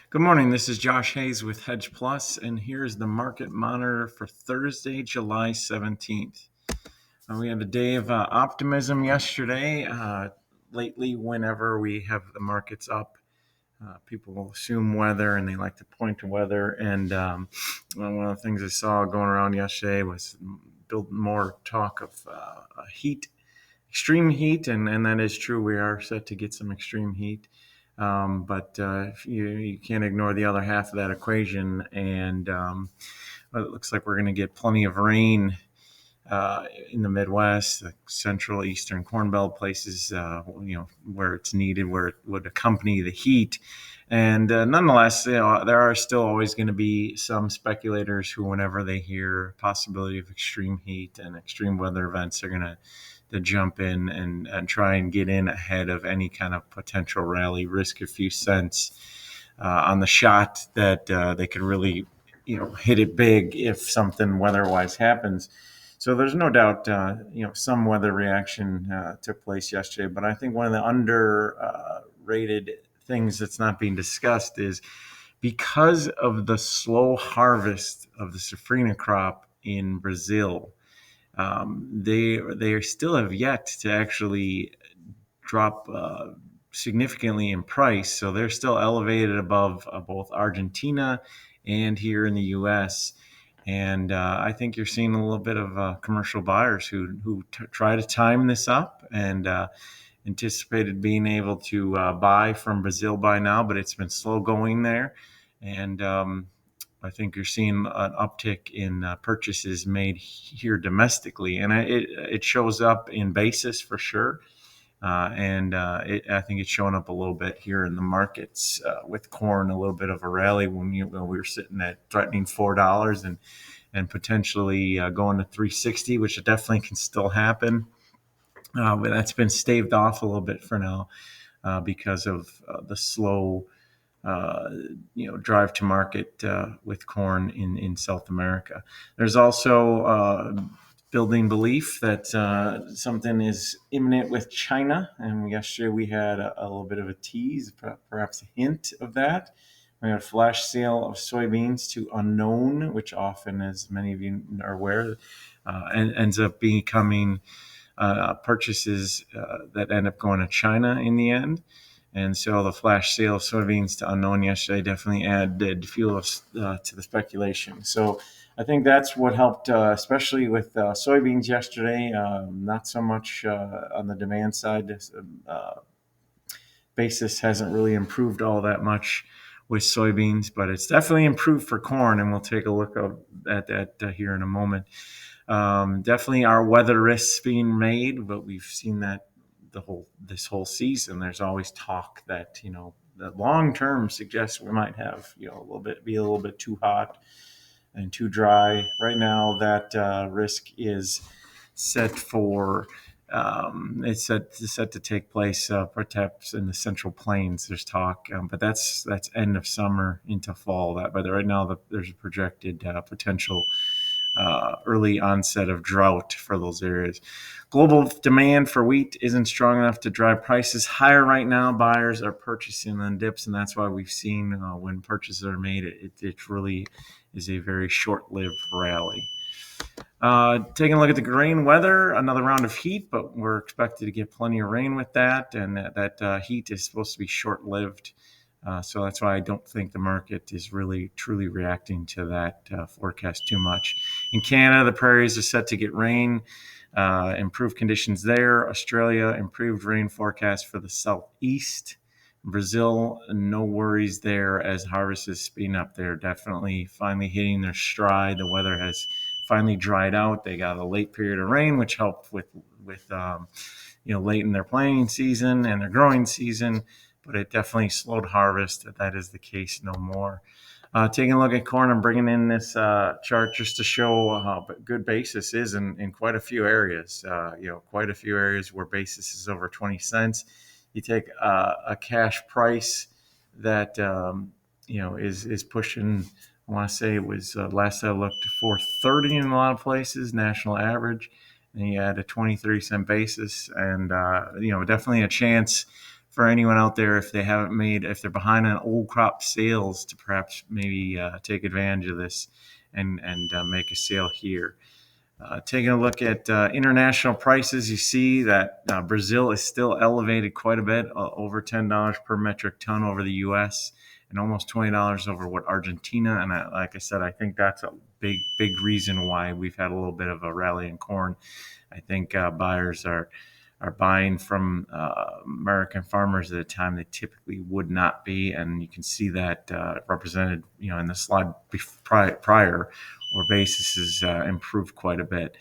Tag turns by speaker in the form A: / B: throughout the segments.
A: Good morning. This is Josh Hayes with Hedge Plus, and here's the market monitor for Thursday, July 17th. We had a day of optimism yesterday. Lately, whenever we have the markets up, people will assume weather and they like to point to weather. And one of the things I saw going around yesterday was build more talk of heat, extreme heat, and that is true. We are set to get some extreme heat. But you can't ignore the other half of that equation. And it looks like we're going to get plenty of rain in the Midwest, the central, eastern Corn Belt places, where it's needed, where it would accompany the heat. And nonetheless, there are still always going to be some speculators who, whenever they hear possibility of extreme heat and extreme weather events, are going to jump in and try and get in ahead of any kind of potential rally, risk a few cents on the shot that they could really, hit it big if something weather-wise happens. So there's no doubt, some weather reaction took place yesterday. But I think one of the underrated things that's not being discussed is because of the slow harvest of the safrinha crop in Brazil. They still have yet to actually drop significantly in price, so they're still elevated above both Argentina and here in the U.S. And I think you're seeing a little bit of commercial buyers who try to time this up and anticipated being able to buy from Brazil by now, but it's been slow going there. And I think you're seeing an uptick in purchases made here domestically, and it shows up in basis for sure. I think it's showing up a little bit here in the markets with corn, a little bit of a rally when we were sitting at threatening $4 and potentially going to 360, which definitely can still happen. But that's been staved off a little bit for now because of the slow drive to market with corn in South America. There's also building belief that something is imminent with China, and yesterday we had a little bit of a tease, perhaps a hint of that. We had a flash sale of soybeans to unknown, which often, as many of you are aware, ends up becoming purchases that end up going to China in the end. And so the flash sale of soybeans to unknown yesterday definitely added fuel to the speculation. So I think that's what helped, especially with soybeans yesterday. Not so much on the demand side. Basis hasn't really improved all that much with soybeans, but it's definitely improved for corn, and we'll take a look at that here in a moment. Definitely our weather risks being made, but we've seen that this whole season. There's always talk that the long term suggests we might have a little bit too hot and too dry. Right now, that risk is set for it's set to take place perhaps in the Central Plains. There's talk, but that's end of summer into fall. But right now, there's a projected potential early onset of drought for those areas. Global demand for wheat isn't strong enough to drive prices higher right now. Buyers are purchasing on dips, and that's why we've seen when purchases are made, it really is a very short-lived rally. Taking a look at the grain weather, another round of heat, but we're expected to get plenty of rain with that, and that heat is supposed to be short-lived. So that's why I don't think the market is really truly reacting to that forecast too much. In Canada, the prairies are set to get rain, improved conditions there. Australia, improved rain forecast for the southeast. Brazil, no worries there as harvest is speeding up. They're definitely finally hitting their stride. The weather has finally dried out. They got a late period of rain, which helped with late in their planting season and their growing season, but it definitely slowed harvest. That is the case no more. Taking a look at corn, I'm bringing in this chart just to show how good basis is in quite a few areas. Quite a few areas where basis is over 20 cents. You take a cash price that is pushing. I want to say it was last I looked 430 in a lot of places, national average, and you add a 23-cent basis, and definitely a chance for anyone out there, if if they're behind on old crop sales, to perhaps maybe take advantage of this and make a sale here. Taking a look at international prices, you see that Brazil is still elevated quite a bit, over $10 per metric ton over the U.S. and almost $20 over what Argentina. And like I said, I think that's a big reason why we've had a little bit of a rally in corn. I think buyers are buying from American farmers at a time they typically would not be, and you can see that represented, in the slide prior, where basis has improved quite a bit.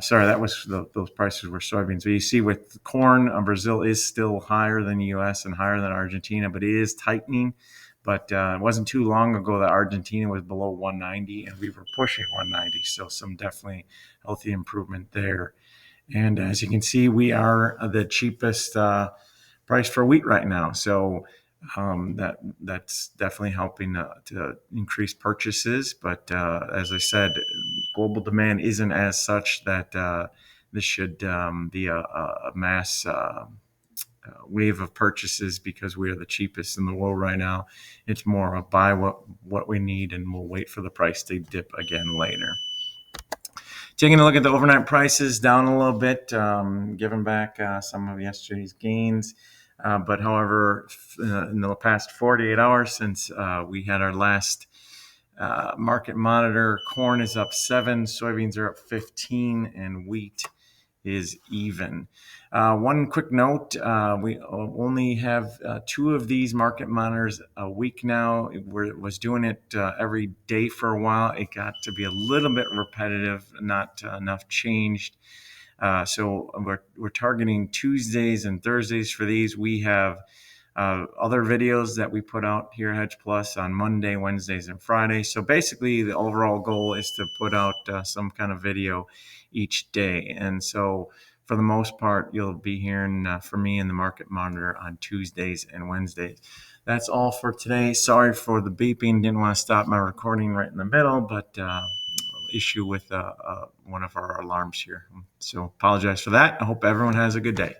A: Sorry, that was those prices were soybeans. So you see with corn, Brazil is still higher than the U.S. and higher than Argentina, but it is tightening. But it wasn't too long ago that Argentina was below 190 and we were pushing 190. So some definitely healthy improvement there. And as you can see, we are the cheapest price for wheat right now. So that's definitely helping to increase purchases. But as I said, global demand isn't as such that this should be a mass wave of purchases because we are the cheapest in the world right now. It's more of buy what we need, and we'll wait for the price to dip again later. Taking a look at the overnight prices, down a little bit, giving back some of yesterday's gains. But however, in the past 48 hours since we had our last market monitor, corn is up 7, soybeans are up 15, and wheat is even. One quick note, we only have 2 of these market monitors a week now. Was doing it every day for a while. It got to be a little bit repetitive, not enough changed. So we're targeting Tuesdays and Thursdays for these. We have other videos that we put out here at Hedge Plus on Monday, Wednesdays, and Fridays. So basically, the overall goal is to put out some kind of video each day. And so for the most part, you'll be hearing from me in the Market Monitor on Tuesdays and Wednesdays. That's all for today. Sorry for the beeping. Didn't want to stop my recording right in the middle, but issue with one of our alarms here. So apologize for that. I hope everyone has a good day.